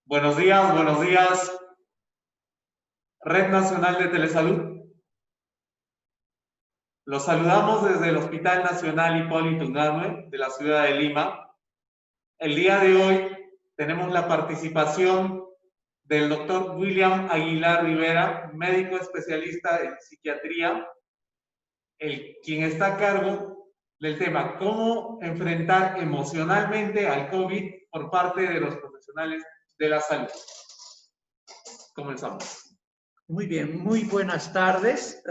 Buenos días, Red Nacional de Telesalud. Los saludamos desde el Hospital Nacional Hipólito Unanue de la ciudad de Lima. El día de hoy tenemos la participación del doctor William Aguilar Rivera, médico especialista en psiquiatría, quien está a cargo del tema cómo enfrentar emocionalmente al COVID por parte de los profesionales de la salud. Comenzamos. Muy bien, muy buenas tardes.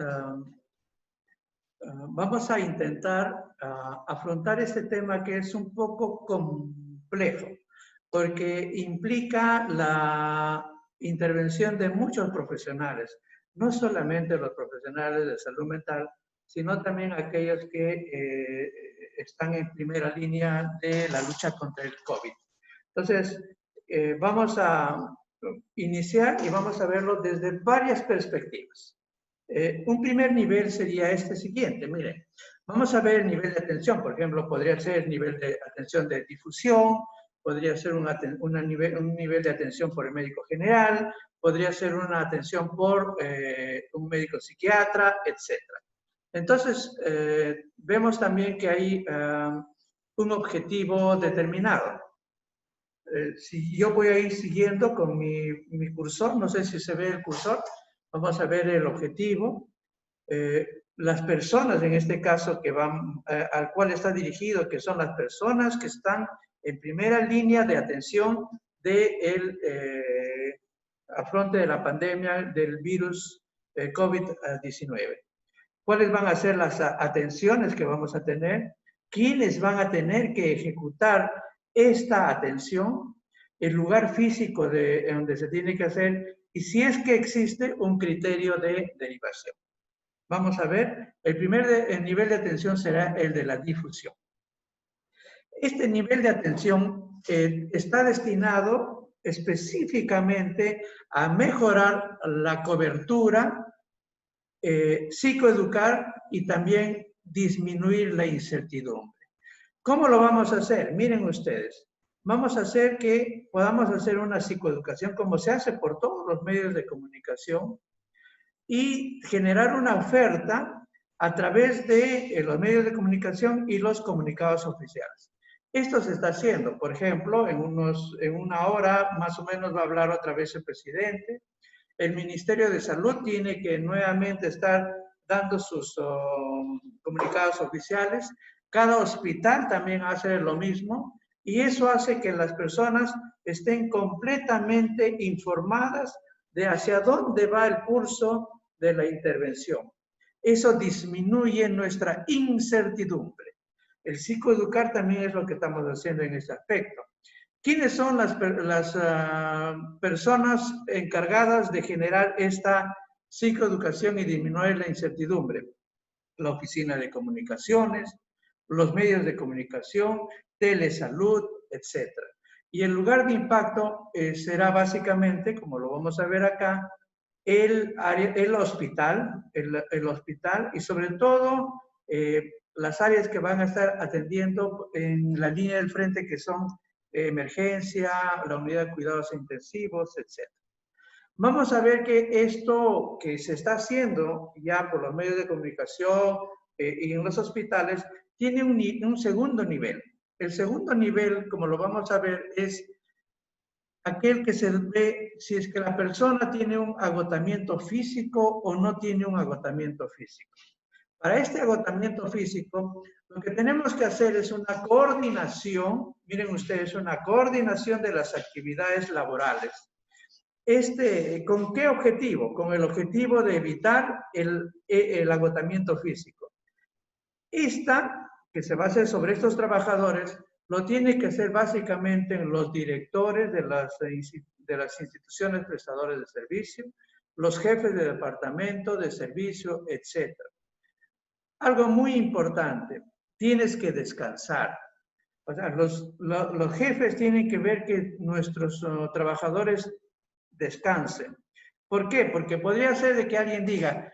Vamos a intentar afrontar este tema que es un poco complejo, porque implica la intervención de muchos profesionales, no solamente los profesionales de salud mental, sino también aquellos que están en primera línea de la lucha contra el COVID. Entonces, vamos a iniciar y vamos a verlo desde varias perspectivas. Un primer nivel sería este siguiente, miren, vamos a ver el nivel de atención, por ejemplo, podría ser el nivel de atención de difusión, podría ser un nivel de atención por el médico general, podría ser una atención por un médico psiquiatra, etc. Entonces, vemos también que hay un objetivo determinado. Si yo voy a ir siguiendo con mi cursor, no sé si se ve el cursor, vamos a ver el objetivo. Las personas, en este caso, que van, al cual está dirigido, que son las personas que están en primera línea de atención del afronte de la pandemia del virus COVID-19. ¿Cuáles van a ser las atenciones que vamos a tener? ¿Quiénes van a tener que ejecutar esta atención? El lugar físico en donde se tiene que hacer y si es que existe un criterio de derivación. Vamos a ver, el nivel de atención será el de la difusión. Este nivel de atención está destinado específicamente a mejorar la cobertura, psicoeducar y también disminuir la incertidumbre. ¿Cómo lo vamos a hacer? Miren ustedes, vamos a hacer que podamos hacer una psicoeducación como se hace por todos los medios de comunicación y generar una oferta a través de los medios de comunicación y los comunicados oficiales. Esto se está haciendo, por ejemplo, en una hora más o menos va a hablar otra vez el presidente. El Ministerio de Salud tiene que nuevamente estar dando sus comunicados oficiales. Cada hospital también hace lo mismo y eso hace que las personas estén completamente informadas de hacia dónde va el curso de la intervención. Eso disminuye nuestra incertidumbre. El psicoeducar también es lo que estamos haciendo en este aspecto. ¿Quiénes son las personas encargadas de generar esta psicoeducación y disminuir la incertidumbre? La oficina de comunicaciones, los medios de comunicación, telesalud, etc. Y el lugar de impacto será básicamente, como lo vamos a ver acá, el hospital y sobre todo las áreas que van a estar atendiendo en la línea del frente que son emergencia, la unidad de cuidados intensivos, etc. Vamos a ver que esto que se está haciendo ya por los medios de comunicación y en los hospitales tiene un segundo nivel. El segundo nivel, como lo vamos a ver, es aquel que se ve si es que la persona tiene un agotamiento físico o no tiene un agotamiento físico. Para este agotamiento físico, lo que tenemos que hacer es una coordinación, miren ustedes, una coordinación de las actividades laborales. ¿Con qué objetivo? Con el objetivo de evitar el agotamiento físico. Esta, que se va a hacer sobre estos trabajadores, lo tiene que hacer básicamente los directores de las instituciones prestadoras de servicio, los jefes de departamento, de servicio, etc. Algo muy importante, tienes que descansar. O sea, los jefes tienen que ver que nuestros trabajadores descansen. ¿Por qué? Porque podría ser de que alguien diga,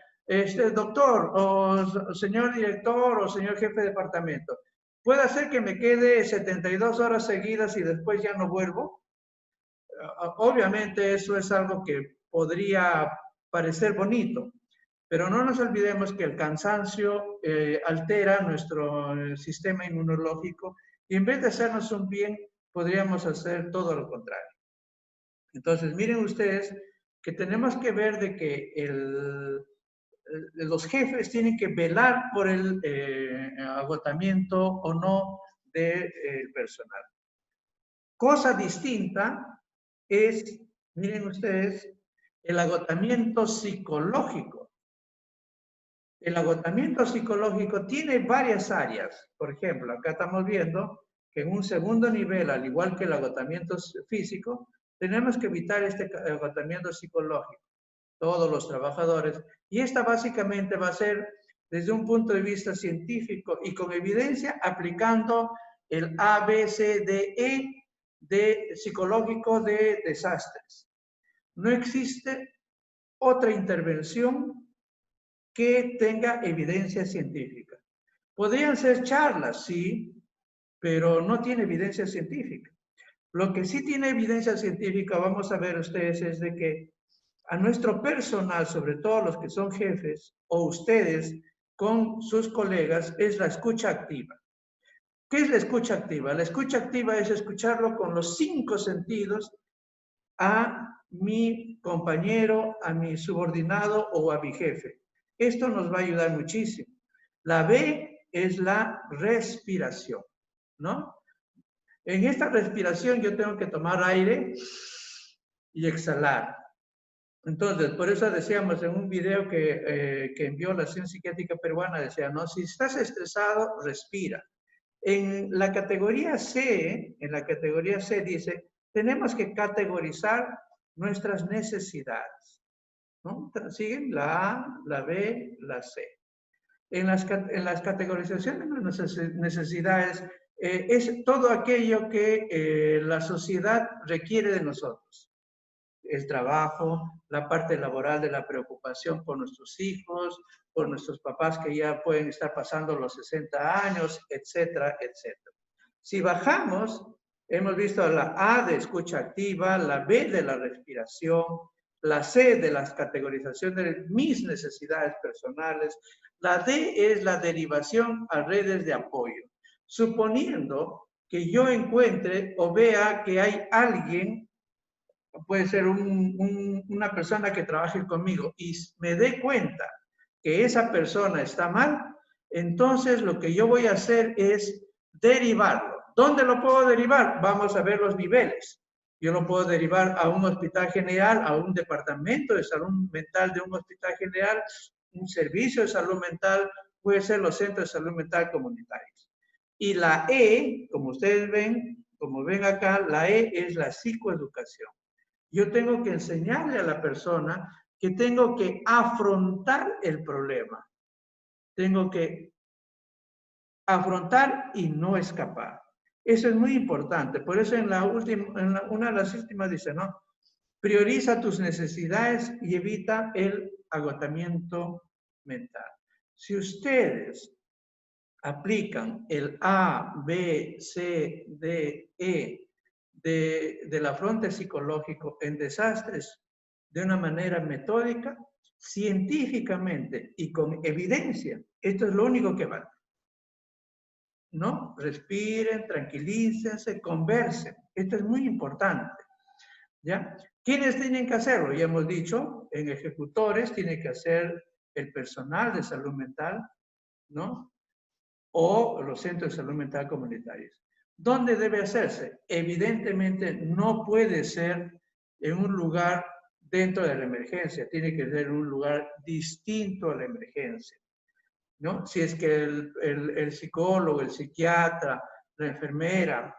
doctor, o señor director, o señor jefe de departamento, ¿puede ser que me quede 72 horas seguidas y después ya no vuelvo? obviamente eso es algo que podría parecer bonito, pero no nos olvidemos que el cansancio altera nuestro sistema inmunológico y en vez de hacernos un bien, podríamos hacer todo lo contrario. Entonces, miren ustedes que tenemos que ver de que los jefes tienen que velar por el agotamiento o no del personal. Cosa distinta es, miren ustedes, el agotamiento psicológico. El agotamiento psicológico tiene varias áreas. Por ejemplo, acá estamos viendo que en un segundo nivel, al igual que el agotamiento físico, tenemos que evitar este agotamiento psicológico, todos los trabajadores. Y esta básicamente va a ser desde un punto de vista científico y con evidencia aplicando el ABCDE de psicológico de desastres. No existe otra intervención que tenga evidencia científica. Podrían ser charlas, sí, pero no tiene evidencia científica. Lo que sí tiene evidencia científica, vamos a ver ustedes, es de que a nuestro personal, sobre todo los que son jefes, o ustedes con sus colegas, es la escucha activa. ¿Qué es la escucha activa? La escucha activa es escucharlo con los 5 sentidos a mi compañero, a mi subordinado o a mi jefe. Esto nos va a ayudar muchísimo. La B es la respiración, ¿no? En esta respiración yo tengo que tomar aire y exhalar. Entonces, por eso decíamos en un video que envió la Acción Psiquiátrica Peruana, decía, ¿no? Si estás estresado, respira. En la categoría C dice, tenemos que categorizar nuestras necesidades, ¿no? ¿Siguen? La A, la B, la C. En las categorizaciones de nuestras necesidades es todo aquello que la sociedad requiere de nosotros. El trabajo, la parte laboral de la preocupación por nuestros hijos, por nuestros papás que ya pueden estar pasando los 60 años, etcétera, etcétera. Si bajamos, hemos visto la A de escucha activa, la B de la respiración, la C de las categorizaciones de mis necesidades personales, la D es la derivación a redes de apoyo. Suponiendo que yo encuentre o vea que hay alguien, puede ser una persona que trabaje conmigo y me dé cuenta que esa persona está mal, entonces lo que yo voy a hacer es derivarlo. ¿Dónde lo puedo derivar? Vamos a ver los niveles. Yo lo puedo derivar a un hospital general, a un departamento de salud mental de un hospital general, un servicio de salud mental, puede ser los centros de salud mental comunitarios. Y la E, como ustedes ven, como ven acá, la E es la psicoeducación. Yo tengo que enseñarle a la persona que tengo que afrontar el problema. Tengo que afrontar y no escapar. Eso es muy importante. Por eso en una de las últimas dice, ¿no? Prioriza tus necesidades y evita el agotamiento mental. Si ustedes aplican el A, B, C, D, E del afronte psicológico en desastres de una manera metódica, científicamente y con evidencia, esto es lo único que vale. ¿No? Respiren, tranquilícense, conversen. Esto es muy importante. ¿Ya? ¿Quiénes tienen que hacerlo? Ya hemos dicho, en ejecutores tiene que hacer el personal de salud mental, ¿no? O los centros de salud mental comunitarios. ¿Dónde debe hacerse? Evidentemente no puede ser en un lugar dentro de la emergencia, tiene que ser en un lugar distinto a la emergencia, ¿no? Si es que el psicólogo, el psiquiatra, la enfermera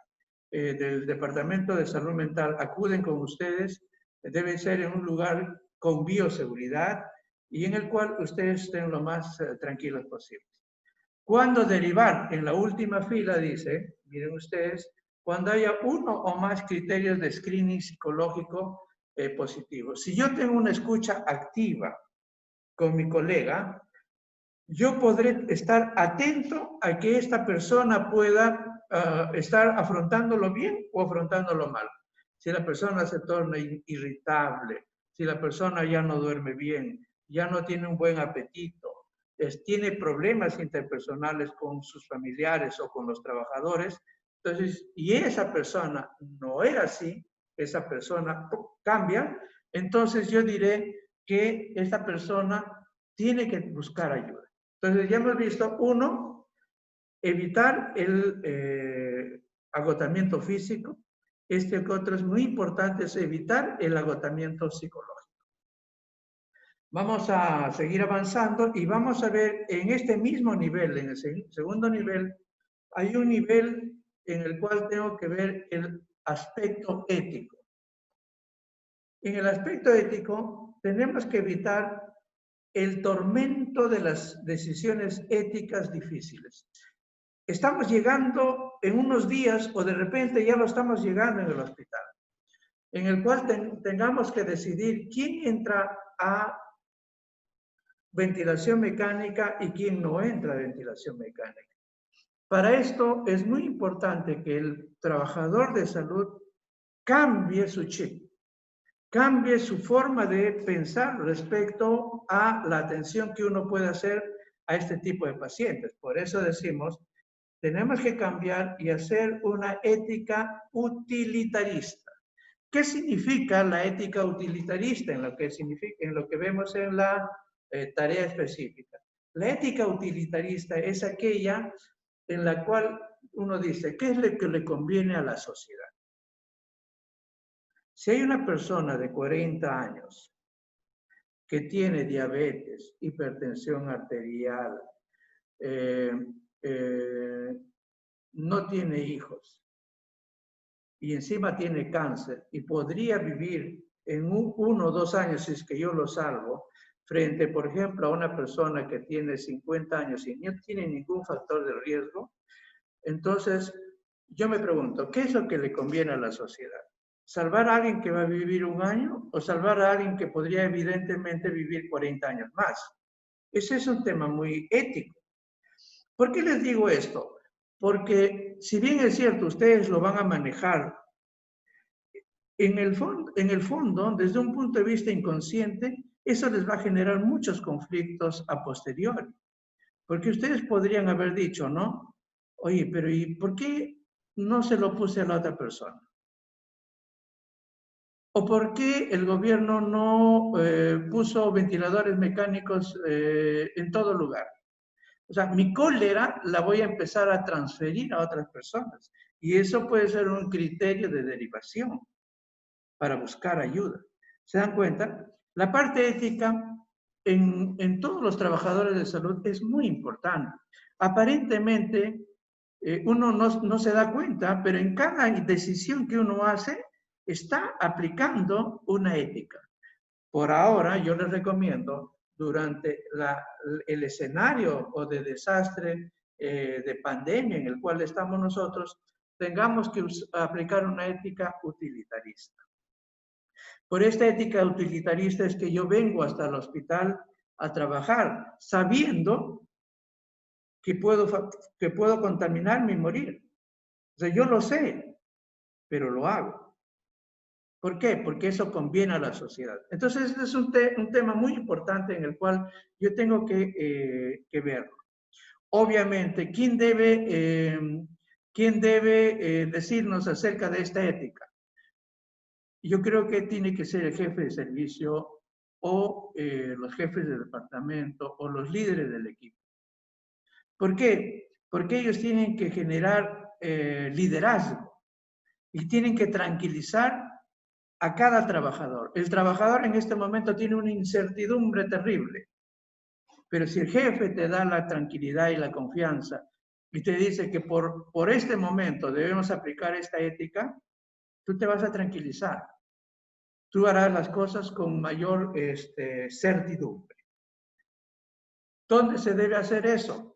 del Departamento de Salud Mental acuden con ustedes, debe ser en un lugar con bioseguridad y en el cual ustedes estén lo más tranquilos posible. ¿Cuándo derivar? En la última fila dice, miren ustedes, cuando haya uno o más criterios de screening psicológico positivo. Si yo tengo una escucha activa con mi colega, yo podré estar atento a que esta persona pueda estar afrontándolo bien o afrontándolo mal. si la persona se torna irritable, si la persona ya no duerme bien, ya no tiene un buen apetito, tiene problemas interpersonales con sus familiares o con los trabajadores, entonces, y esa persona no era así, esa persona cambia, entonces yo diré que esta persona tiene que buscar ayuda. Entonces ya hemos visto, uno, evitar el agotamiento físico. Este otro es muy importante, es evitar el agotamiento psicológico. Vamos a seguir avanzando y vamos a ver en este mismo nivel, en el segundo nivel, hay un nivel en el cual tengo que ver el aspecto ético. En el aspecto ético tenemos que evitar el tormento de las decisiones éticas difíciles. Estamos llegando en unos días o de repente ya lo estamos llegando en el hospital, en el cual tengamos que decidir quién entra a ventilación mecánica y quién no entra a ventilación mecánica. Para esto es muy importante que el trabajador de salud cambie su chip, cambie su forma de pensar respecto a la atención que uno puede hacer a este tipo de pacientes. Por eso decimos, tenemos que cambiar y hacer una ética utilitarista. ¿Qué significa la ética utilitarista en lo que vemos en la tarea específica? La ética utilitarista es aquella en la cual uno dice, ¿qué es lo que le conviene a la sociedad? Si hay una persona de 40 años que tiene diabetes, hipertensión arterial, no tiene hijos y encima tiene cáncer y podría vivir en 1 o 2 años, si es que yo lo salvo, frente, por ejemplo, a una persona que tiene 50 años y no tiene ningún factor de riesgo, entonces yo me pregunto, ¿qué es lo que le conviene a la sociedad? ¿Salvar a alguien que va a vivir 1 año o salvar a alguien que podría evidentemente vivir 40 años más? Ese es un tema muy ético. ¿Por qué les digo esto? Porque si bien es cierto, ustedes lo van a manejar, en el fondo, desde un punto de vista inconsciente, eso les va a generar muchos conflictos a posteriori. Porque ustedes podrían haber dicho, ¿no? Oye, pero ¿y por qué no se lo puse a la otra persona? ¿O por qué el gobierno no puso ventiladores mecánicos en todo lugar? O sea, mi cólera la voy a empezar a transferir a otras personas. Y eso puede ser un criterio de derivación para buscar ayuda. ¿Se dan cuenta? La parte ética en todos los trabajadores de salud es muy importante. Aparentemente, uno no se da cuenta, pero en cada decisión que uno hace, está aplicando una ética. Por ahora, yo les recomiendo, durante el escenario o de desastre, de pandemia en el cual estamos nosotros, tengamos que aplicar una ética utilitarista. Por esta ética utilitarista es que yo vengo hasta el hospital a trabajar, sabiendo que puedo contaminarme y morir. O sea, yo lo sé, pero lo hago. ¿Por qué? Porque eso conviene a la sociedad. Entonces, este es un tema muy importante en el cual yo tengo que verlo. Obviamente, ¿quién debe decirnos acerca de esta ética? Yo creo que tiene que ser el jefe de servicio o los jefes de departamento o los líderes del equipo. ¿Por qué? Porque ellos tienen que generar liderazgo y tienen que tranquilizar a cada trabajador. El trabajador en este momento tiene una incertidumbre terrible, pero si el jefe te da la tranquilidad y la confianza y te dice que por este momento debemos aplicar esta ética, tú te vas a tranquilizar. Tú harás las cosas con mayor certidumbre. ¿Dónde se debe hacer eso?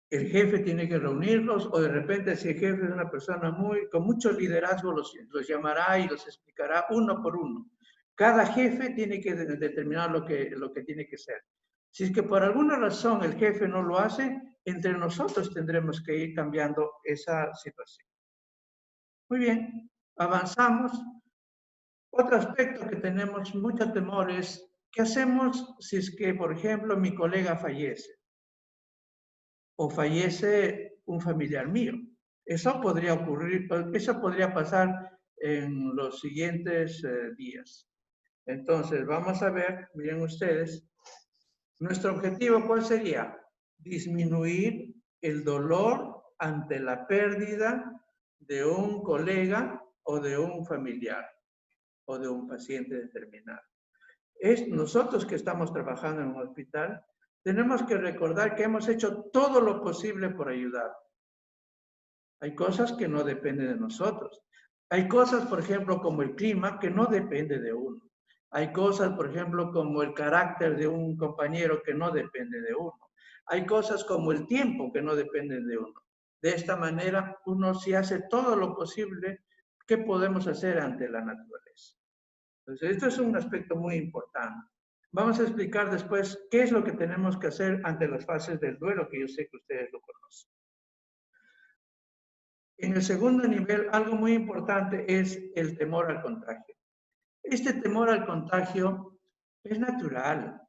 El jefe tiene que reunirlos o de repente si el jefe es una persona con mucho liderazgo, los llamará y los explicará uno por uno. Cada jefe tiene que determinar lo que tiene que ser. Si es que por alguna razón el jefe no lo hace, entre nosotros tendremos que ir cambiando esa situación. Muy bien, avanzamos. Otro aspecto que tenemos mucho temor es, ¿qué hacemos si es que, por ejemplo, mi colega fallece? O fallece un familiar mío. Eso podría ocurrir, eso podría pasar en los siguientes días. Entonces, vamos a ver, miren ustedes, nuestro objetivo, ¿cuál sería? Disminuir el dolor ante la pérdida de un colega o de un familiar o de un paciente determinado. Es nosotros que estamos trabajando en un hospital, tenemos que recordar que hemos hecho todo lo posible por ayudar. Hay cosas que no dependen de nosotros. Hay cosas, por ejemplo, como el clima, que no depende de uno. Hay cosas, por ejemplo, como el carácter de un compañero que no depende de uno. Hay cosas como el tiempo que no dependen de uno. De esta manera, uno sí hace todo lo posible que podemos hacer ante la naturaleza. Entonces, esto es un aspecto muy importante. Vamos a explicar después qué es lo que tenemos que hacer ante las fases del duelo, que yo sé que ustedes lo conocen. En el segundo nivel, algo muy importante es el temor al contagio. Este temor al contagio es natural.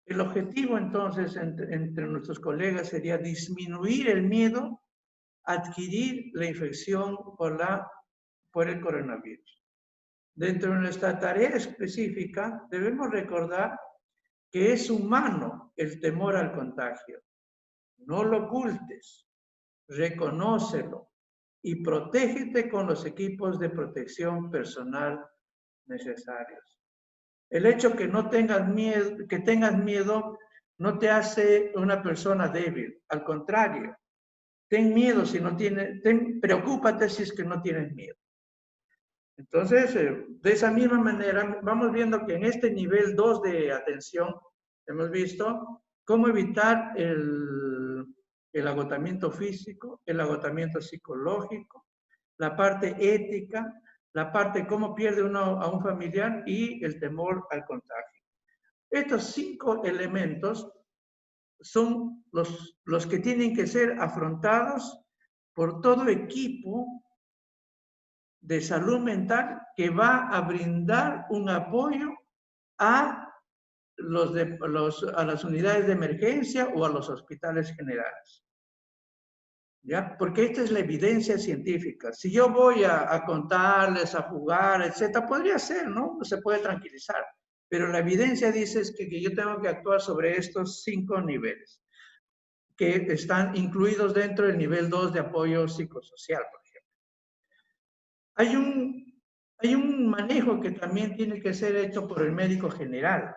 El objetivo entonces entre nuestros colegas sería disminuir el miedo a adquirir la infección por el coronavirus. Dentro de nuestra tarea específica, debemos recordar que es humano el temor al contagio. No lo ocultes, reconócelo y protégete con los equipos de protección personal necesarios. El hecho que no tengas miedo no te hace una persona débil, al contrario, ten miedo si no tienes, preocúpate si es que no tienes miedo. Entonces, de esa misma manera, vamos viendo que en este nivel 2 de atención, hemos visto cómo evitar el agotamiento físico, el agotamiento psicológico, la parte ética, la parte cómo pierde uno a un familiar y el temor al contagio. Estos 5 elementos son los que tienen que ser afrontados por todo equipo de salud mental que va a brindar un apoyo a, a las unidades de emergencia o a los hospitales generales. ¿Ya? Porque esta es la evidencia científica. Si yo voy a contarles, a jugar, etcétera, podría ser, ¿no? Se puede tranquilizar. Pero la evidencia dice que yo tengo que actuar sobre estos 5 niveles, que están incluidos dentro del nivel 2 de apoyo psicosocial, por ejemplo. Hay un manejo que también tiene que ser hecho por el médico general,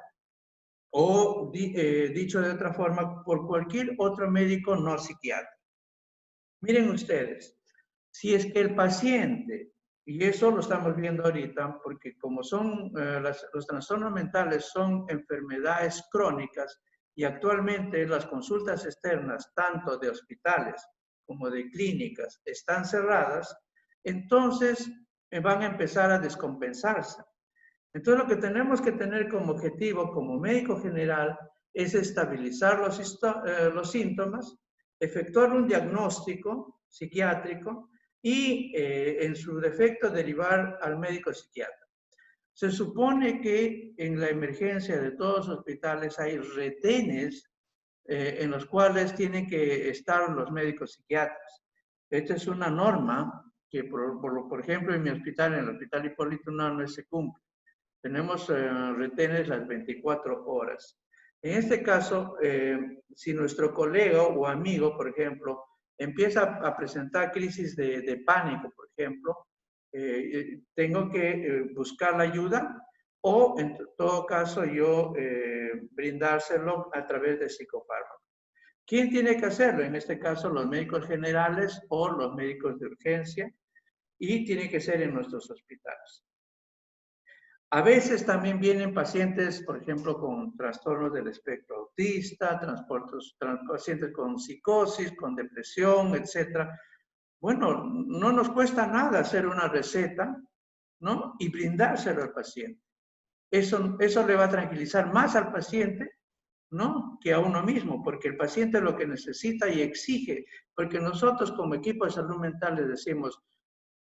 o dicho de otra forma, por cualquier otro médico no psiquiatra. Miren ustedes, si es que el paciente, y eso lo estamos viendo ahorita, porque como son los trastornos mentales son enfermedades crónicas y actualmente las consultas externas, tanto de hospitales como de clínicas, están cerradas, entonces van a empezar a descompensarse. Entonces lo que tenemos que tener como objetivo como médico general es estabilizar los síntomas, efectuar un diagnóstico psiquiátrico y en su defecto derivar al médico psiquiatra. Se supone que en la emergencia de todos los hospitales hay retenes en los cuales tienen que estar los médicos psiquiatras. Esta es una norma que, por ejemplo, en mi hospital, en el Hospital Hipólito Unanue, se cumple. Tenemos retenes las 24 horas. En este caso, si nuestro colega o amigo, por ejemplo, empieza a presentar crisis de pánico, por ejemplo, tengo que buscar la ayuda o, en todo caso, yo brindárselo a través de psicofármaco. ¿Quién tiene que hacerlo? En este caso, los médicos generales o los médicos de urgencia, y tiene que ser en nuestros hospitales. A veces también vienen pacientes, por ejemplo, con trastornos del espectro autista, pacientes con psicosis, con depresión, etc. Bueno, no nos cuesta nada hacer una receta, ¿no? Y brindárselo al paciente. Eso le va a tranquilizar más al paciente, ¿no? Que a uno mismo, porque el paciente lo que necesita y exige, porque nosotros como equipo de salud mental le decimos,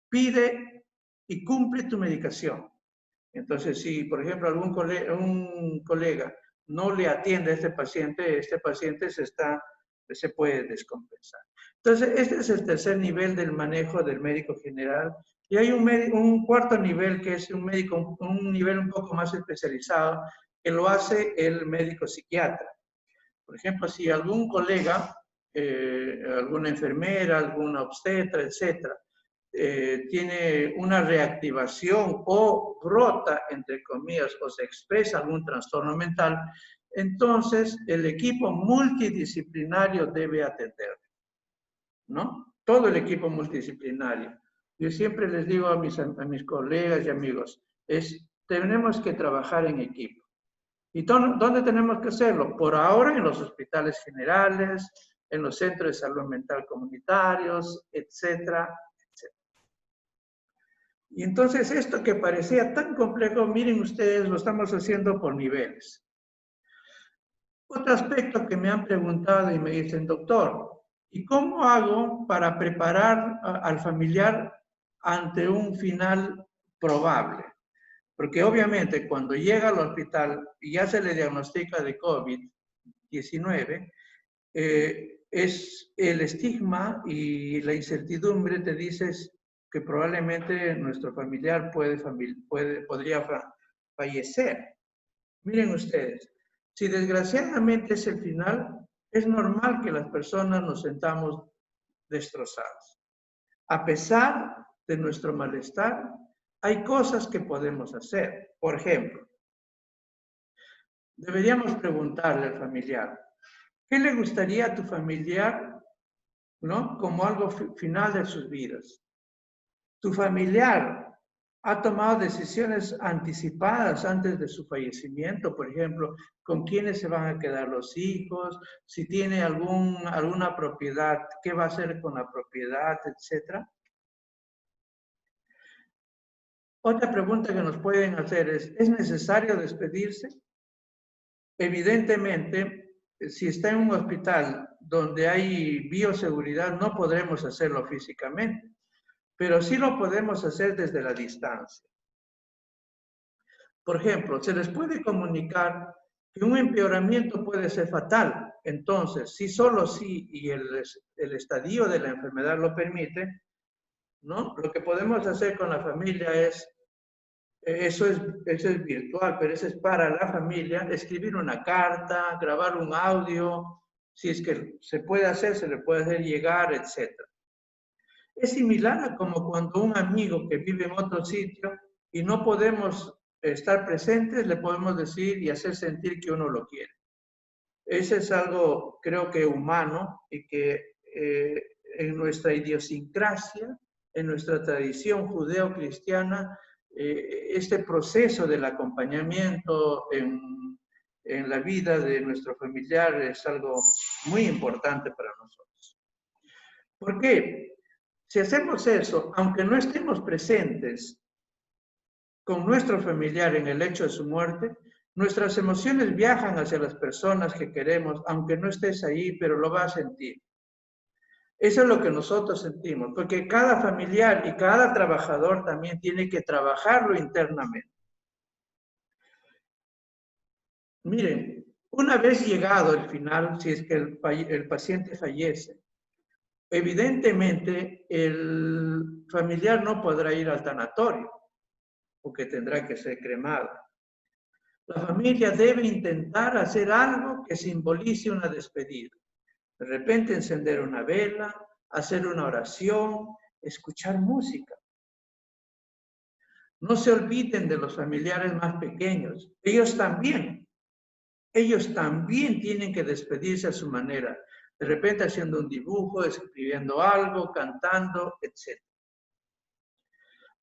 pide y cumple tu medicación. Entonces, si, por ejemplo, un colega no le atiende a este paciente se puede descompensar. Entonces, este es el tercer nivel del manejo del médico general. Y hay un cuarto nivel que es un nivel un poco más especializado, que lo hace el médico psiquiatra. Por ejemplo, si algún colega, alguna enfermera, alguna obstetra, etcétera, tiene una reactivación o brota, entre comillas, o se expresa algún trastorno mental, entonces el equipo multidisciplinario debe atender, ¿no? Todo el equipo multidisciplinario. Yo siempre les digo a mis colegas y amigos, tenemos que trabajar en equipo. ¿Y dónde tenemos que hacerlo? Por ahora en los hospitales generales, en los centros de salud mental comunitarios, etcétera, etcétera. Y entonces esto que parecía tan complejo, miren ustedes, lo estamos haciendo por niveles. Otro aspecto que me han preguntado y me dicen, doctor, ¿y cómo hago para preparar al familiar ante un final probable? Porque obviamente cuando llega al hospital y ya se le diagnostica de COVID-19, es el estigma y la incertidumbre te dices que probablemente nuestro familiar podría fallecer. Miren ustedes, si desgraciadamente es el final, es normal que las personas nos sentamos destrozados. A pesar de nuestro malestar, hay cosas que podemos hacer. Por ejemplo, deberíamos preguntarle al familiar, ¿qué le gustaría a tu familiar, ¿no? Como algo final de sus vidas? ¿Tu familiar ha tomado decisiones anticipadas antes de su fallecimiento? Por ejemplo, ¿con quiénes se van a quedar los hijos? Si tiene alguna propiedad, ¿qué va a hacer con la propiedad, etcétera? Otra pregunta que nos pueden hacer ¿es necesario despedirse? Evidentemente, si está en un hospital donde hay bioseguridad, no podremos hacerlo físicamente, pero sí lo podemos hacer desde la distancia. Por ejemplo, se les puede comunicar que un empeoramiento puede ser fatal. Entonces, si solo sí y el estadio de la enfermedad lo permite, ¿no? Lo que podemos hacer con la familia eso es virtual, pero eso es para la familia, escribir una carta, grabar un audio, si es que se puede hacer, se le puede hacer llegar, etc. Es similar a como cuando un amigo que vive en otro sitio y no podemos estar presentes, le podemos decir y hacer sentir que uno lo quiere. Ese es algo, creo que humano y que en nuestra idiosincrasia, en nuestra tradición judeo-cristiana, este proceso del acompañamiento en la vida de nuestro familiar es algo muy importante para nosotros. ¿Por qué? Si hacemos eso, aunque no estemos presentes con nuestro familiar en el hecho de su muerte, nuestras emociones viajan hacia las personas que queremos, aunque no estés ahí, pero lo vas a sentir. Eso es lo que nosotros sentimos, porque cada familiar y cada trabajador también tiene que trabajarlo internamente. Miren, una vez llegado el final, si es que el paciente fallece, evidentemente el familiar no podrá ir al tanatorio, porque tendrá que ser cremado. La familia debe intentar hacer algo que simbolice una despedida. De repente encender una vela, hacer una oración, escuchar música. No se olviden de los familiares más pequeños. Ellos también tienen que despedirse a su manera. De repente haciendo un dibujo, escribiendo algo, cantando, etc.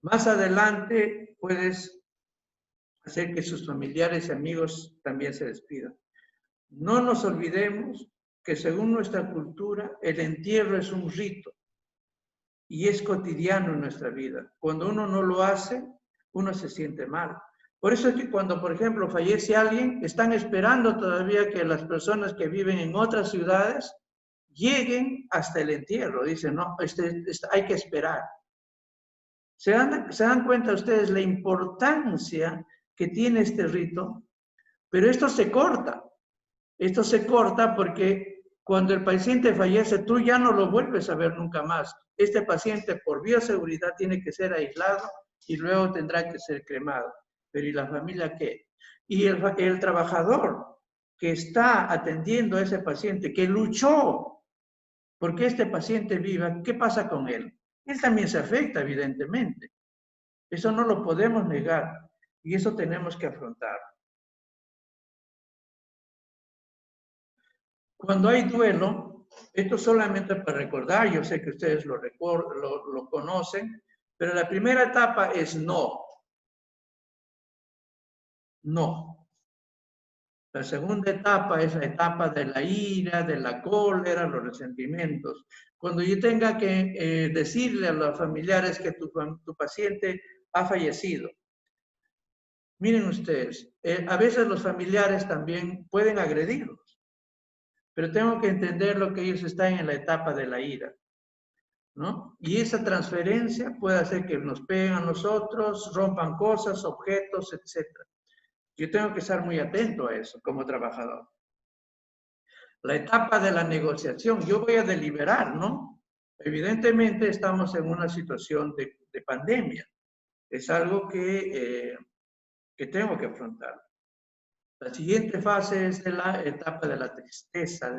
Más adelante puedes hacer que sus familiares y amigos también se despidan. No nos olvidemos que según nuestra cultura, el entierro es un rito y es cotidiano en nuestra vida. Cuando uno no lo hace, uno se siente mal. Por eso es que cuando, por ejemplo, fallece alguien, están esperando todavía que las personas que viven en otras ciudades lleguen hasta el entierro. Dicen, no, hay que esperar. ¿Se dan cuenta ustedes la importancia que tiene este rito? Pero esto se corta. Esto se corta porque cuando el paciente fallece, tú ya no lo vuelves a ver nunca más. Este paciente, por bioseguridad, tiene que ser aislado y luego tendrá que ser cremado. Pero ¿y la familia qué? Y el trabajador que está atendiendo a ese paciente, que luchó porque este paciente viva, ¿qué pasa con él? Él también se afecta, evidentemente. Eso no lo podemos negar y eso tenemos que afrontar. Cuando hay duelo, esto solamente para recordar, yo sé que ustedes lo conocen, pero la primera etapa es no. No. La segunda etapa es la etapa de la ira, de la cólera, los resentimientos. Cuando yo tenga que decirle a los familiares que tu paciente ha fallecido. Miren ustedes, a veces los familiares también pueden agredirlos, pero tengo que entender lo que ellos están en la etapa de la ira, ¿no? Y esa transferencia puede hacer que nos peguen a nosotros, rompan cosas, objetos, etc. Yo tengo que estar muy atento a eso como trabajador. La etapa de la negociación, yo voy a deliberar, ¿no? Evidentemente estamos en una situación de pandemia. Es algo que tengo que afrontar. La siguiente fase es de la etapa de la tristeza,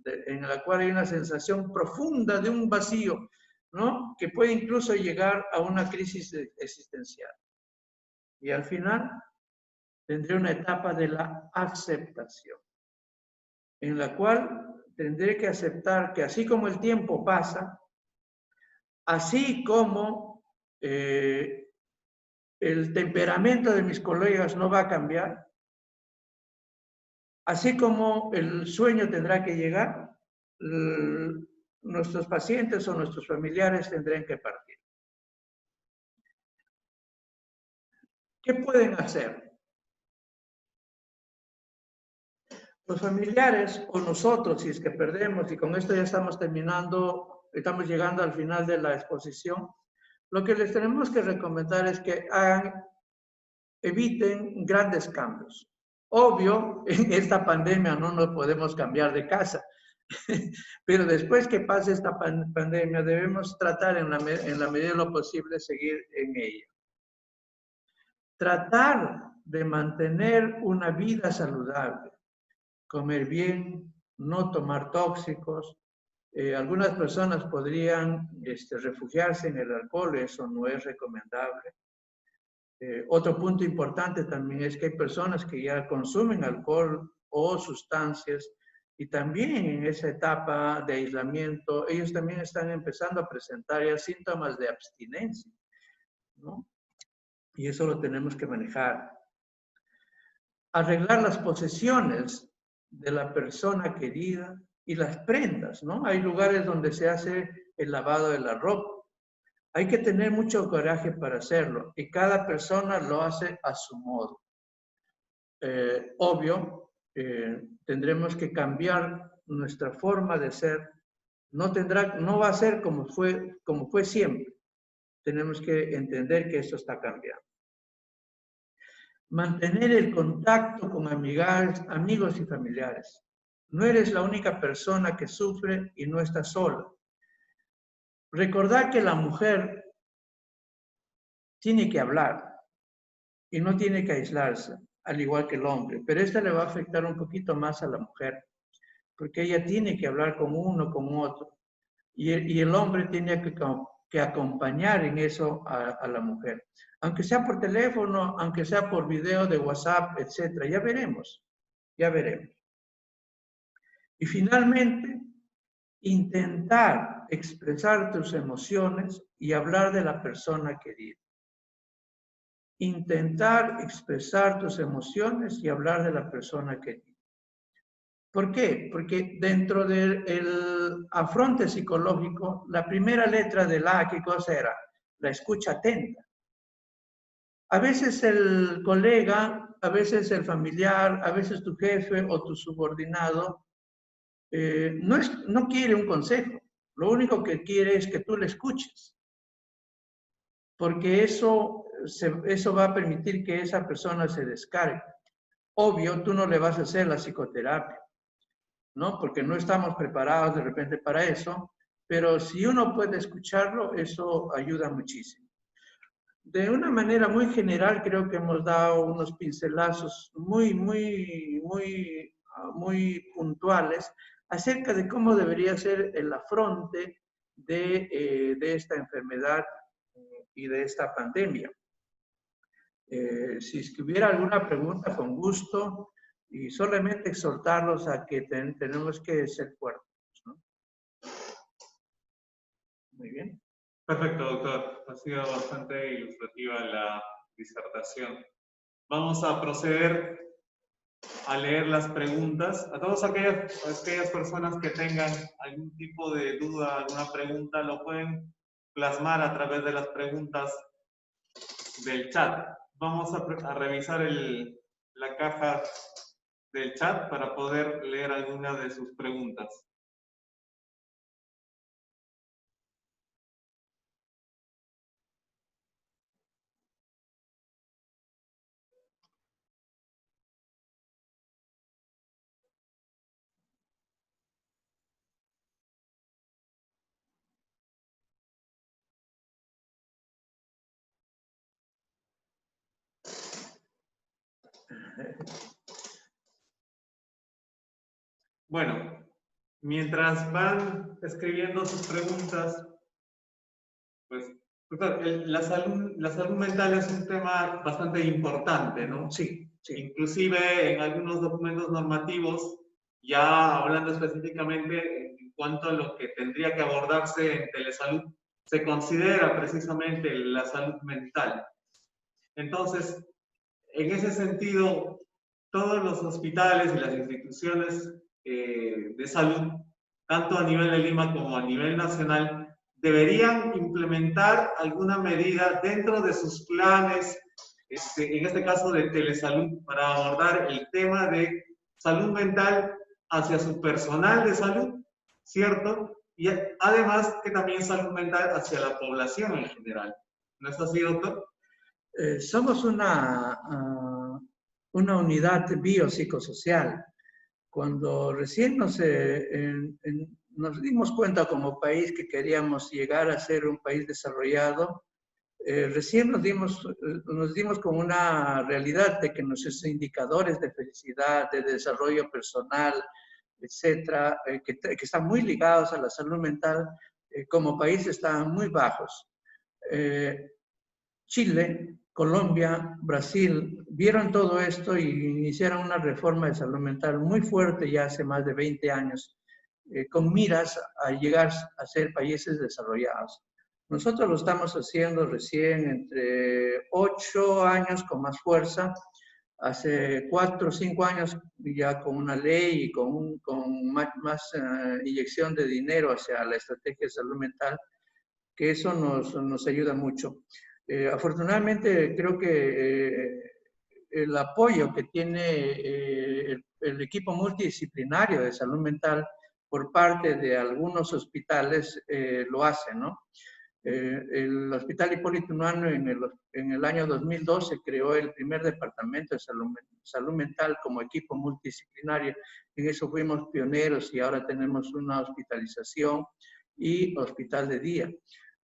en la cual hay una sensación profunda de un vacío, ¿no? Que puede incluso llegar a una crisis existencial. Y al final tendré una etapa de la aceptación, en la cual tendré que aceptar que así como el tiempo pasa, así como el temperamento de mis colegas no va a cambiar, así como el sueño tendrá que llegar, nuestros pacientes o nuestros familiares tendrán que partir. ¿Qué pueden hacer? Los familiares o nosotros, si es que perdemos, y con esto ya estamos terminando, estamos llegando al final de la exposición, lo que les tenemos que recomendar es que eviten grandes cambios. Obvio, en esta pandemia no nos podemos cambiar de casa, pero después que pase esta pandemia debemos tratar en la medida de lo posible seguir en ella. Tratar de mantener una vida saludable, comer bien, no tomar tóxicos. Algunas personas podrían refugiarse en el alcohol, eso no es recomendable. Otro punto importante también es que hay personas que ya consumen alcohol o sustancias y también en esa etapa de aislamiento, ellos también están empezando a presentar ya síntomas de abstinencia, ¿no? Y eso lo tenemos que manejar. Arreglar las posesiones de la persona querida y las prendas, ¿no? Hay lugares donde se hace el lavado de la ropa. Hay que tener mucho coraje para hacerlo y cada persona lo hace a su modo. Obvio, tendremos que cambiar nuestra forma de ser. No va a ser como fue siempre. Tenemos que entender que esto está cambiando. Mantener el contacto con amigos y familiares. No eres la única persona que sufre y no estás sola. Recordar que la mujer tiene que hablar y no tiene que aislarse, al igual que el hombre, pero esto le va a afectar un poquito más a la mujer, porque ella tiene que hablar con uno, con otro, y el hombre tiene que acompañar en eso a la mujer, aunque sea por teléfono, aunque sea por video de WhatsApp, etcétera, ya veremos, ya veremos. Y finalmente, intentar expresar tus emociones y hablar de la persona querida. Intentar expresar tus emociones y hablar de la persona querida. ¿Por qué? Porque dentro del afronte psicológico, la primera letra del A, ¿qué cosa era? La escucha atenta. A veces el colega, a veces el familiar, a veces tu jefe o tu subordinado no quiere un consejo. Lo único que quiere es que tú le escuches. porque eso va a permitir que esa persona se descargue. Obvio, tú no le vas a hacer la psicoterapia, ¿no? Porque no estamos preparados de repente para eso, pero si uno puede escucharlo, eso ayuda muchísimo. De una manera muy general, creo que hemos dado unos pincelazos muy puntuales acerca de cómo debería ser el afronte de esta enfermedad y de esta pandemia. Si es que hubiera alguna pregunta, con gusto, y solamente exhortarlos a que tenemos que ser fuertes, ¿no? Muy bien. Perfecto, doctor. Ha sido bastante ilustrativa la disertación. Vamos a proceder a leer las preguntas. A todas aquellas personas que tengan algún tipo de duda, alguna pregunta, lo pueden plasmar a través de las preguntas del chat. Vamos a revisar la caja del chat para poder leer alguna de sus preguntas. Bueno, mientras van escribiendo sus preguntas, pues, doctor, la salud mental es un tema bastante importante, ¿no? Sí, sí. Inclusive en algunos documentos normativos, ya hablando específicamente en cuanto a lo que tendría que abordarse en telesalud, se considera precisamente la salud mental. Entonces, en ese sentido, todos los hospitales y las instituciones de salud, tanto a nivel de Lima como a nivel nacional, deberían implementar alguna medida dentro de sus planes, en este caso de telesalud, para abordar el tema de salud mental hacia su personal de salud, ¿cierto? Y además que también salud mental hacia la población en general. ¿No es así, doctor? Somos una unidad biopsicosocial. Cuando recién nos dimos cuenta como país que queríamos llegar a ser un país desarrollado, recién nos dimos con una realidad de que nuestros indicadores de felicidad, de desarrollo personal, etcétera, que están muy ligados a la salud mental, como país están muy bajos. Chile, Colombia, Brasil, vieron todo esto y iniciaron una reforma de salud mental muy fuerte ya hace más de 20 años, con miras a llegar a ser países desarrollados. Nosotros lo estamos haciendo recién entre 8 años con más fuerza, hace 4 o 5 años ya con una ley y con más inyección de dinero hacia la estrategia de salud mental, que eso nos ayuda mucho. Afortunadamente, creo que el apoyo que tiene el equipo multidisciplinario de salud mental por parte de algunos hospitales lo hace, ¿no? El Hospital Hipólito Unanue en el año 2012 creó el primer departamento de salud mental como equipo multidisciplinario. En eso fuimos pioneros y ahora tenemos una hospitalización y hospital de día.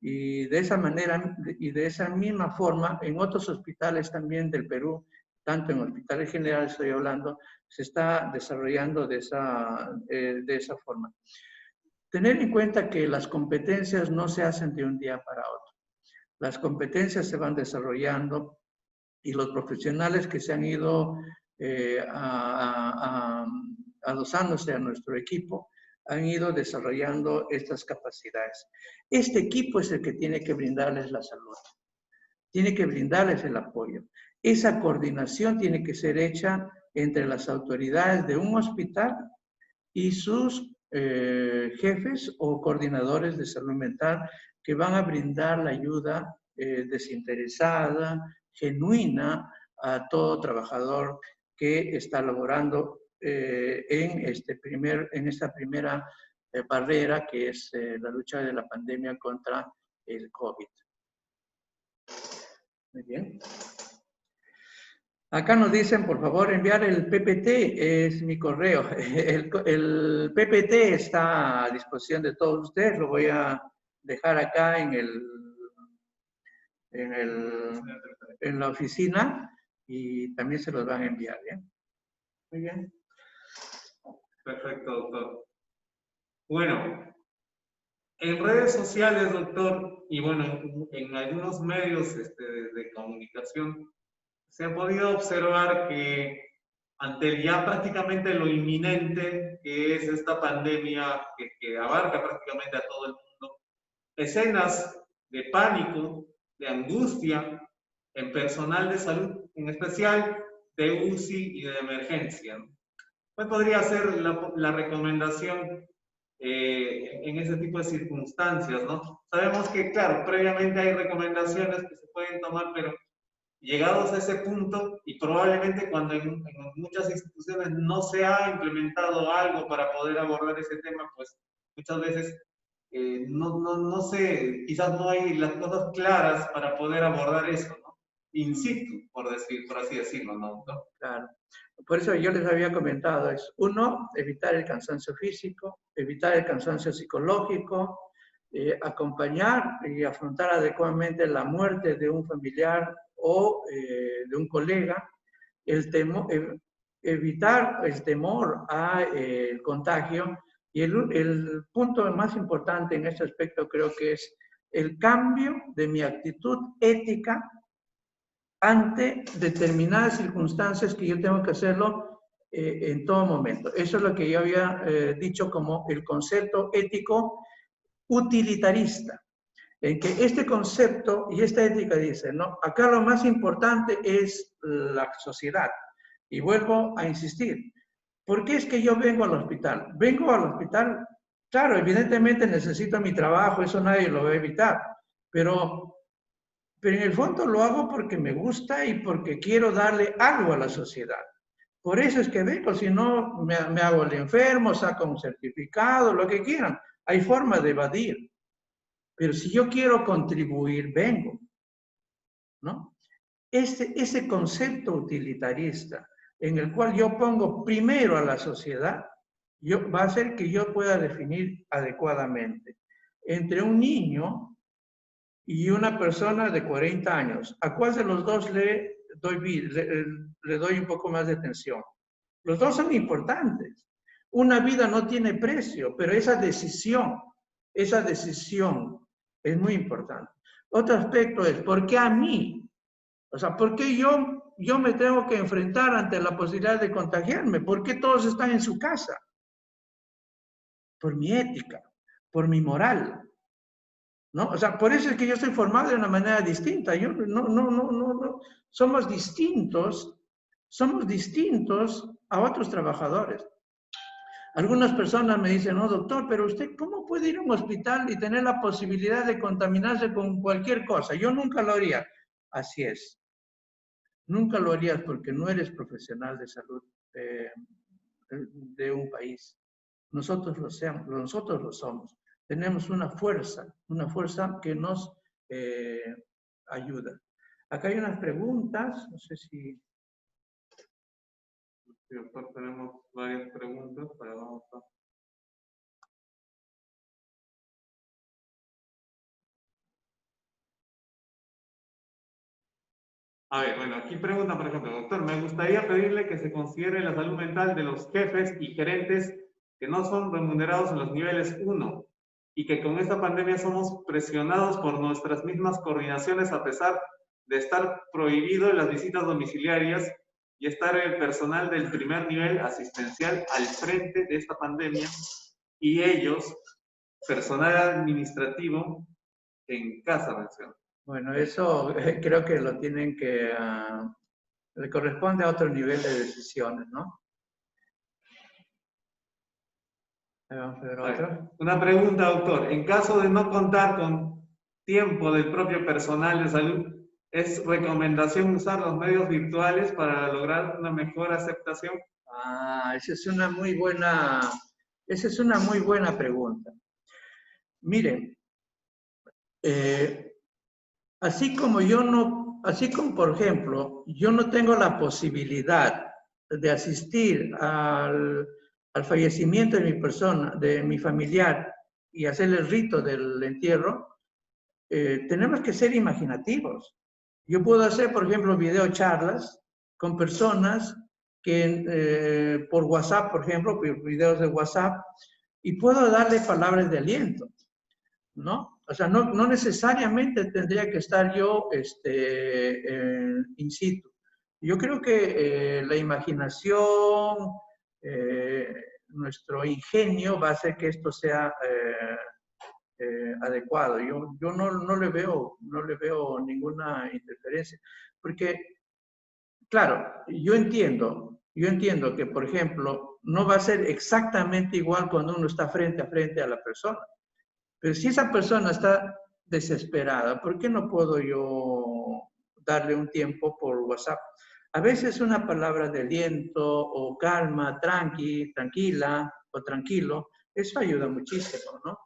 Y de esa manera y de esa misma forma, en otros hospitales también del Perú, tanto en hospitales generales estoy hablando, se está desarrollando de esa forma. Tener en cuenta que las competencias no se hacen de un día para otro. Las competencias se van desarrollando y los profesionales que se han ido adosándose a nuestro equipo han ido desarrollando estas capacidades. Este equipo es el que tiene que brindarles la salud, tiene que brindarles el apoyo. Esa coordinación tiene que ser hecha entre las autoridades de un hospital y sus jefes o coordinadores de salud mental que van a brindar la ayuda desinteresada, genuina a todo trabajador que está laborando en esta primera barrera que es la lucha de la pandemia contra el COVID. Muy bien. Acá nos dicen, por favor, enviar el PPT, es mi correo. El PPT está a disposición de todos ustedes, lo voy a dejar acá en la oficina y también se los van a enviar, ¿bien? Muy bien. Perfecto, doctor. Bueno, en redes sociales, doctor, y bueno, en algunos medios de comunicación, se ha podido observar que ante ya prácticamente lo inminente que es esta pandemia que abarca prácticamente a todo el mundo, escenas de pánico, de angustia en personal de salud, en especial de UCI y de emergencia, ¿no? ¿Cuál podría ser la recomendación en ese tipo de circunstancias, ¿no? Sabemos que, claro, previamente hay recomendaciones que se pueden tomar, pero llegados a ese punto y probablemente cuando en muchas instituciones no se ha implementado algo para poder abordar ese tema, pues muchas veces no sé, quizás no hay las cosas claras para poder abordar eso, ¿no? In situ, por así decirlo, ¿no? Claro. Por eso yo les había comentado, es uno, evitar el cansancio físico, evitar el cansancio psicológico, acompañar y afrontar adecuadamente la muerte de un familiar o de un colega, evitar el temor al contagio y el punto más importante en este aspecto creo que es el cambio de mi actitud ética ante determinadas circunstancias que yo tengo que hacerlo en todo momento. Eso es lo que yo había dicho como el concepto ético utilitarista, en que este concepto y esta ética dice, ¿no? Acá lo más importante es la sociedad. Y vuelvo a insistir, ¿por qué es que yo vengo al hospital? Vengo al hospital, claro, evidentemente necesito mi trabajo, eso nadie lo va a evitar, pero en el fondo lo hago porque me gusta y porque quiero darle algo a la sociedad. Por eso es que vengo, si no me hago el enfermo, saco un certificado, lo que quieran. Hay forma de evadir. Pero si yo quiero contribuir, vengo, ¿no? Ese concepto utilitarista en el cual yo pongo primero a la sociedad, va a hacer que yo pueda definir adecuadamente entre un niño y una persona de 40 años. ¿A cuál de los dos le doy un poco más de atención? Los dos son importantes. Una vida no tiene precio, pero esa decisión es muy importante. Otro aspecto es, ¿por qué a mí? O sea, ¿por qué yo me tengo que enfrentar ante la posibilidad de contagiarme? ¿Por qué todos están en su casa? Por mi ética, por mi moral, ¿no? O sea, por eso es que yo estoy formado de una manera distinta. Yo no. Somos distintos a otros trabajadores. Algunas personas me dicen, no, doctor, pero usted, ¿cómo puede ir a un hospital y tener la posibilidad de contaminarse con cualquier cosa? Yo nunca lo haría. Así es. Nunca lo harías porque no eres profesional de salud de un país. Nosotros lo somos. Tenemos una fuerza que nos ayuda. Acá hay unas preguntas, no sé si... Sí, doctor, tenemos varias preguntas para vamos a... A ver, bueno, aquí preguntan, por ejemplo, doctor, me gustaría pedirle que se considere la salud mental de los jefes y gerentes que no son remunerados en los niveles 1 y que con esta pandemia somos presionados por nuestras mismas coordinaciones a pesar de estar prohibido las visitas domiciliarias y estar el personal del primer nivel asistencial al frente de esta pandemia y ellos, personal administrativo, en casa, menciona. Bueno, eso creo que lo tienen que... le corresponde a otro nivel de decisiones, ¿no? Vamos a ver otra. Una pregunta, doctor. En caso de no contar con tiempo del propio personal de salud, ¿es recomendación usar los medios virtuales para lograr una mejor aceptación? Esa es una muy buena pregunta. Miren, así como yo no Así como, por ejemplo, yo no tengo la posibilidad de asistir al fallecimiento de mi persona, de mi familiar, y hacer el rito del entierro, tenemos que ser imaginativos. Yo puedo hacer, por ejemplo, videocharlas con personas que por WhatsApp, por ejemplo, videos de WhatsApp, y puedo darle palabras de aliento, ¿no? O sea, no necesariamente tendría que estar yo in situ. Yo creo que la imaginación, nuestro ingenio va a hacer que esto sea adecuado. Yo no le veo ninguna interferencia, porque, claro, yo entiendo que, por ejemplo, no va a ser exactamente igual cuando uno está frente a frente a la persona, pero si esa persona está desesperada, ¿por qué no puedo yo darle un tiempo por WhatsApp? A veces una palabra de aliento o calma, tranquila o tranquilo, eso ayuda muchísimo, ¿no?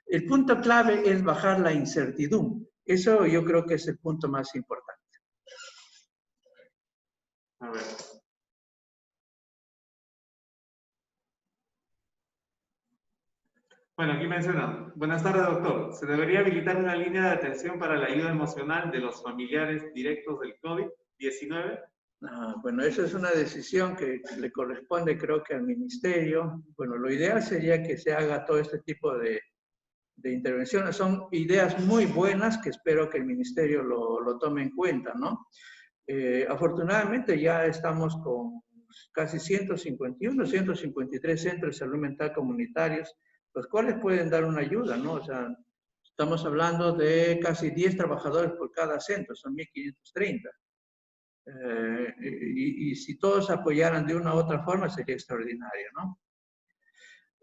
El punto clave es bajar la incertidumbre. Eso yo creo que es el punto más importante. A ver. Bueno, aquí mencionan, buenas tardes, doctor. ¿Se debería habilitar una línea de atención para la ayuda emocional de los familiares directos del COVID-19? Bueno, eso es una decisión que le corresponde, creo que al ministerio. Bueno, lo ideal sería que se haga todo este tipo de intervenciones. Son ideas muy buenas que espero que el ministerio lo tome en cuenta, ¿no? Afortunadamente ya estamos con casi 151, 153 centros de salud mental comunitarios, los cuales pueden dar una ayuda, ¿no? O sea, estamos hablando de casi 10 trabajadores por cada centro, son 1.530. Y si todos apoyaran de una u otra forma sería extraordinario, ¿no?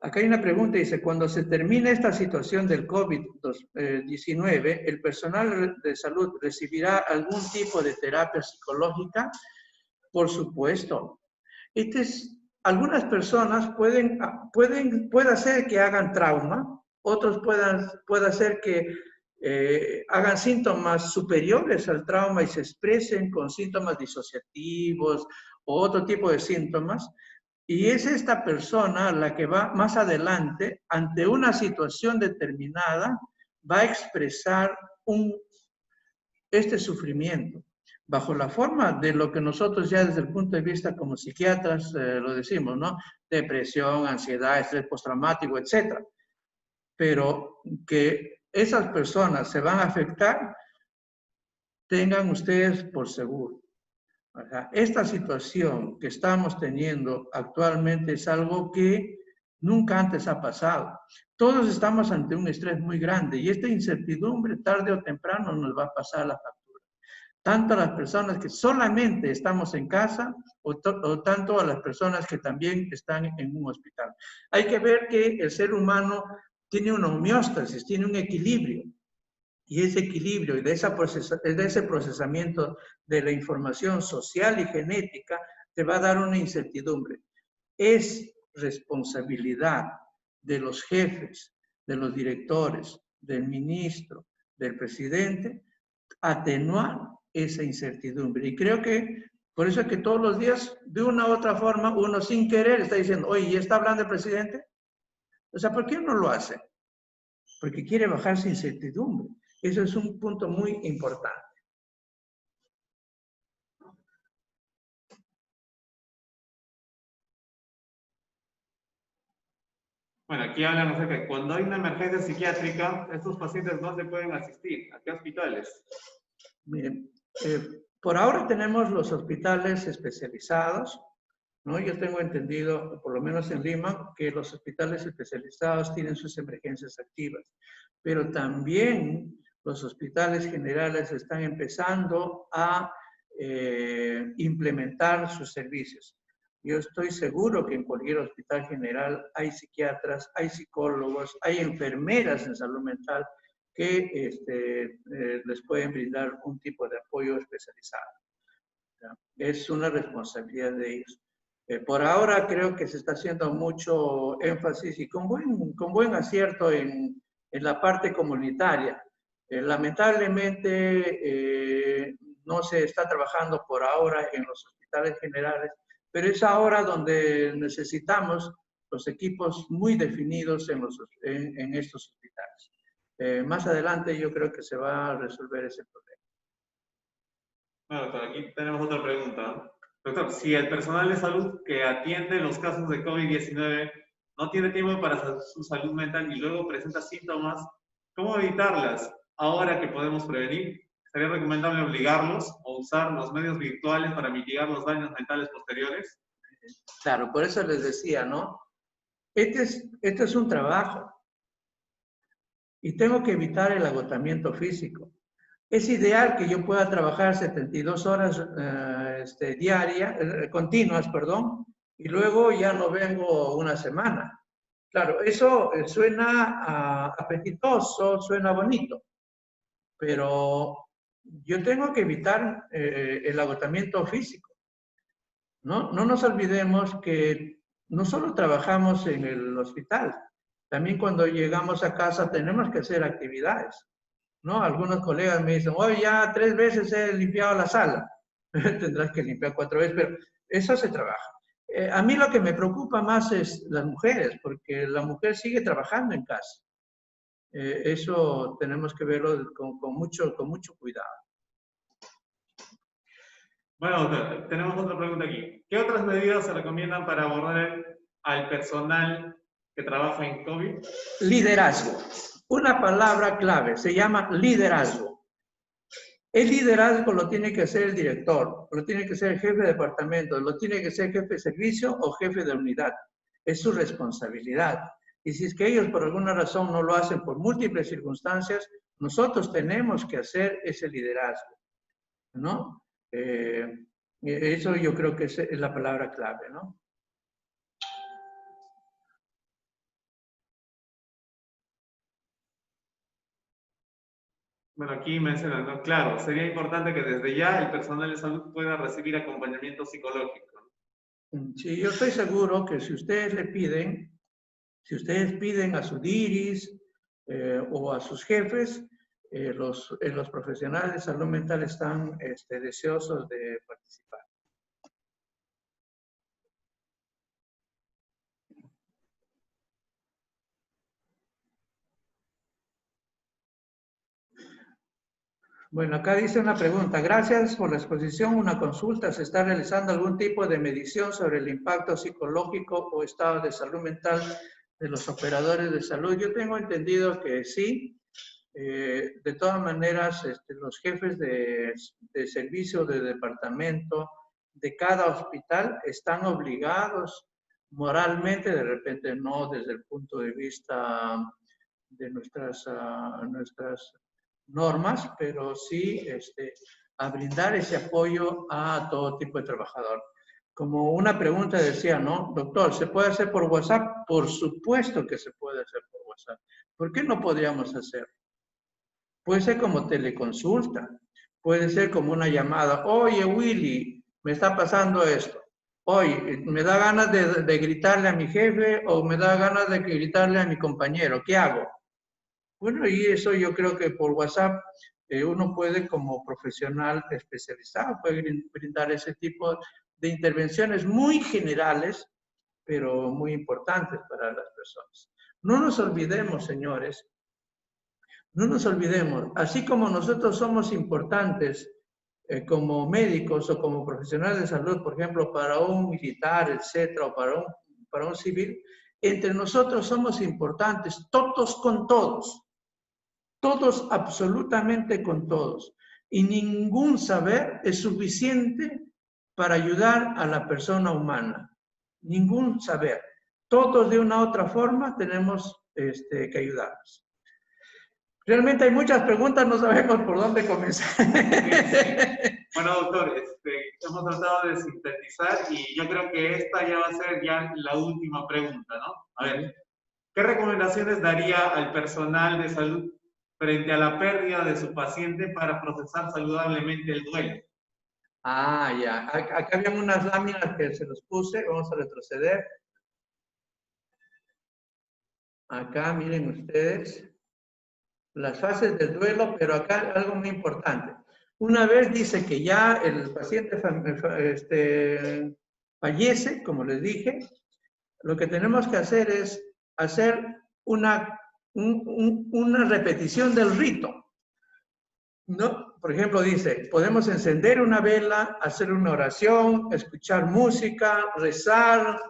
Acá hay una pregunta, dice, cuando se termine esta situación del COVID-19, ¿el personal de salud recibirá algún tipo de terapia psicológica? Por supuesto. Algunas personas puede hacer que hagan trauma, otros puede hacer que hagan síntomas superiores al trauma y se expresen con síntomas disociativos o otro tipo de síntomas. Y es esta persona la que va más adelante, ante una situación determinada, va a expresar este sufrimiento bajo la forma de lo que nosotros ya desde el punto de vista como psiquiatras lo decimos, ¿no? Depresión, ansiedad, estrés postraumático, etc. Pero que esas personas se van a afectar, tengan ustedes por seguro. O sea, esta situación que estamos teniendo actualmente es algo que nunca antes ha pasado. Todos estamos ante un estrés muy grande y esta incertidumbre tarde o temprano nos va a pasar la factura. Tanto a las personas que solamente estamos en casa o tanto a las personas que también están en un hospital. Hay que ver que el ser humano tiene una homeostasis, tiene un equilibrio. Y ese equilibrio y de ese procesamiento de la información social y genética te va a dar una incertidumbre. Es responsabilidad de los jefes, de los directores, del ministro, del presidente, atenuar esa incertidumbre. Y creo que por eso es que todos los días, de una u otra forma, uno sin querer está diciendo, oye, ¿ya está hablando el presidente? O sea, ¿por qué uno lo hace? Porque quiere bajar su incertidumbre. Eso es un punto muy importante. Bueno, aquí hablan acerca de cuando hay una emergencia psiquiátrica, estos pacientes no se pueden asistir. ¿A qué hospitales? Miren, por ahora tenemos los hospitales especializados, ¿no? Yo tengo entendido, por lo menos en Lima, que los hospitales especializados tienen sus emergencias activas, pero también los hospitales generales están empezando a implementar sus servicios. Yo estoy seguro que en cualquier hospital general hay psiquiatras, hay psicólogos, hay enfermeras en salud mental que les pueden brindar un tipo de apoyo especializado. Es una responsabilidad de ellos. Por ahora creo que se está haciendo mucho énfasis y con buen acierto en la parte comunitaria. Lamentablemente no se está trabajando por ahora en los hospitales generales, pero es ahora donde necesitamos los equipos muy definidos en estos hospitales. Más adelante yo creo que se va a resolver ese problema. Bueno, doctor, aquí tenemos otra pregunta. Doctor, si el personal de salud que atiende los casos de COVID-19 no tiene tiempo para su salud mental y luego presenta síntomas, ¿cómo evitarlas ahora que podemos prevenir? ¿Sería recomendable obligarlos o usar los medios virtuales para mitigar los daños mentales posteriores? Claro, por eso les decía, ¿no? Este es un trabajo y tengo que evitar el agotamiento físico. Es ideal que yo pueda trabajar 72 horas continuas, perdón, y luego ya no vengo una semana. Claro, eso suena apetitoso, suena bonito, pero yo tengo que evitar el agotamiento físico. ¿No? No nos olvidemos que no solo trabajamos en el hospital, también cuando llegamos a casa tenemos que hacer actividades, ¿no? Algunos colegas me dicen, oye, ya 3 veces he limpiado la sala. Tendrás que limpiar 4 veces, pero eso se trabaja. A mí lo que me preocupa más es las mujeres, porque la mujer sigue trabajando en casa. Eso tenemos que verlo con mucho cuidado. Bueno, doctor, tenemos otra pregunta aquí. ¿Qué otras medidas se recomiendan para abordar al personal que trabaja en COVID? Liderazgo. Una palabra clave, se llama liderazgo. El liderazgo lo tiene que hacer el director, lo tiene que hacer el jefe de departamento, lo tiene que ser jefe de servicio o jefe de unidad. Es su responsabilidad. Y si es que ellos por alguna razón no lo hacen por múltiples circunstancias, nosotros tenemos que hacer ese liderazgo, ¿no? Eso yo creo que es la palabra clave, ¿no? Bueno, aquí mencionan, ¿no? Claro, sería importante que desde ya el personal de salud pueda recibir acompañamiento psicológico. Sí, yo estoy seguro que si ustedes piden a su DIRIS o a sus jefes, los profesionales de salud mental están deseosos de participar. Bueno, acá dice una pregunta. Gracias por la exposición. Una consulta. ¿Se está realizando algún tipo de medición sobre el impacto psicológico o estado de salud mental de los operadores de salud? Yo tengo entendido que sí. De todas maneras, los jefes de servicio de departamento de cada hospital están obligados moralmente, de repente no desde el punto de vista de nuestras normas, pero sí a brindar ese apoyo a todo tipo de trabajador. Como una pregunta decía, ¿no? Doctor, ¿se puede hacer por WhatsApp? Por supuesto que se puede hacer por WhatsApp. ¿Por qué no podríamos hacerlo? Puede ser como teleconsulta, puede ser como una llamada. Oye, Willy, me está pasando esto. Oye, me da ganas de gritarle a mi jefe o me da ganas de gritarle a mi compañero. ¿Qué hago? Bueno, y eso yo creo que por WhatsApp uno puede como profesional especializado, puede brindar ese tipo de intervenciones muy generales, pero muy importantes para las personas. No nos olvidemos, señores, no nos olvidemos, así como nosotros somos importantes como médicos o como profesionales de salud, por ejemplo, para un militar, etcétera, o para un civil, entre nosotros somos importantes, todos con todos absolutamente con todos. Y ningún saber es suficiente para ayudar a la persona humana. Ningún saber. Todos de una u otra forma tenemos que ayudarnos. Realmente hay muchas preguntas, no sabemos por dónde comenzar. Bueno, doctor, hemos tratado de sintetizar y yo creo que esta ya va a ser ya la última pregunta, ¿no? A ver, ¿qué recomendaciones daría al personal de salud frente a la pérdida de su paciente para procesar saludablemente el duelo? Ah, ya. Acá habían unas láminas que se los puse. Vamos a retroceder. Acá, miren ustedes. Las fases del duelo, pero acá algo muy importante. Una vez dice que ya el paciente fallece, como les dije, lo que tenemos que hacer es hacer una repetición del rito, ¿no? Por ejemplo, dice, podemos encender una vela, hacer una oración, escuchar música, rezar.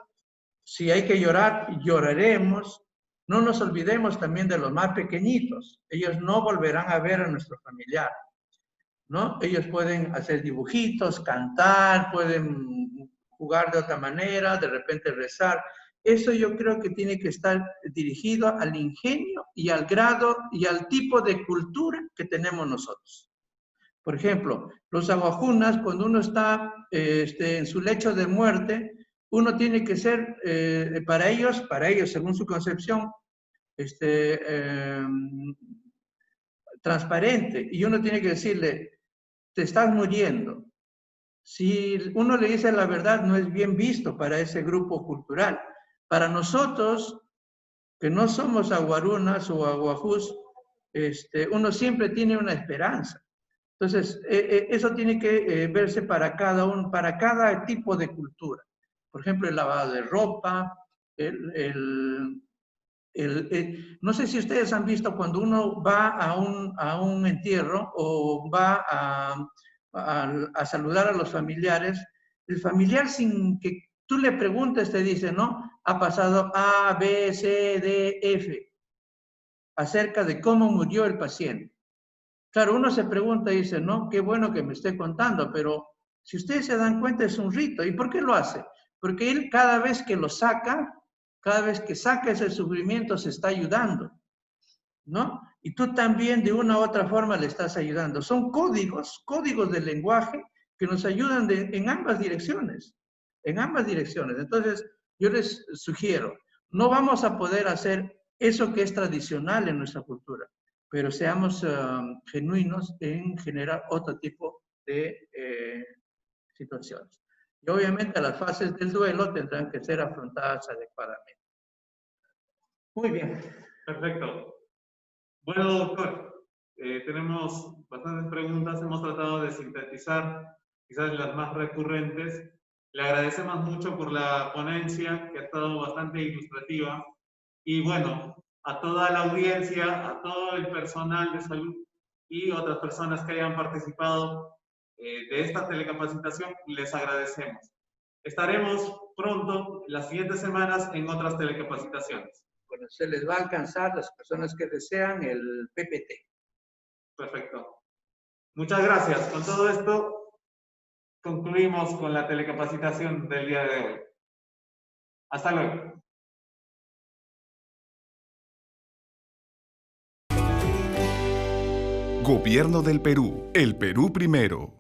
Si hay que llorar, lloraremos. No nos olvidemos también de los más pequeñitos. Ellos no volverán a ver a nuestro familiar, ¿no? Ellos pueden hacer dibujitos, cantar, pueden jugar de otra manera, de repente rezar. Eso yo creo que tiene que estar dirigido al ingenio y al grado y al tipo de cultura que tenemos nosotros. Por ejemplo, los aguajunas, cuando uno está en su lecho de muerte, uno tiene que ser, para ellos, según su concepción, transparente. Y uno tiene que decirle, te estás muriendo. Si uno le dice la verdad, no es bien visto para ese grupo cultural. Para nosotros, que no somos aguarunas o aguajús, uno siempre tiene una esperanza. Entonces, eso tiene que verse para cada tipo de cultura. Por ejemplo, el lavado de ropa, no sé si ustedes han visto cuando uno va a un entierro o va a saludar a los familiares, el familiar sin que tú le preguntes te dice, ¿no? Ha pasado A, B, C, D, F, acerca de cómo murió el paciente. Claro, uno se pregunta y dice, no, qué bueno que me esté contando, pero si ustedes se dan cuenta es un rito. ¿Y por qué lo hace? Porque él cada vez que lo saca, cada vez que saca ese sufrimiento se está ayudando, ¿no? Y tú también de una u otra forma le estás ayudando. Son códigos del lenguaje que nos ayudan en ambas direcciones, Entonces, yo les sugiero, no vamos a poder hacer eso que es tradicional en nuestra cultura, pero seamos genuinos en generar otro tipo de situaciones. Y obviamente las fases del duelo tendrán que ser afrontadas adecuadamente. Muy bien. Perfecto. Bueno, doctor, tenemos bastantes preguntas, hemos tratado de sintetizar quizás las más recurrentes. Le agradecemos mucho por la ponencia, que ha estado bastante ilustrativa. Y bueno, a toda la audiencia, a todo el personal de salud y otras personas que hayan participado de esta telecapacitación, les agradecemos. Estaremos pronto, las siguientes semanas, en otras telecapacitaciones. Bueno, se les va a alcanzar las personas que desean el PPT. Perfecto. Muchas gracias. Con todo esto, concluimos con la telecapacitación del día de hoy. Hasta luego. Gobierno del Perú. El Perú primero.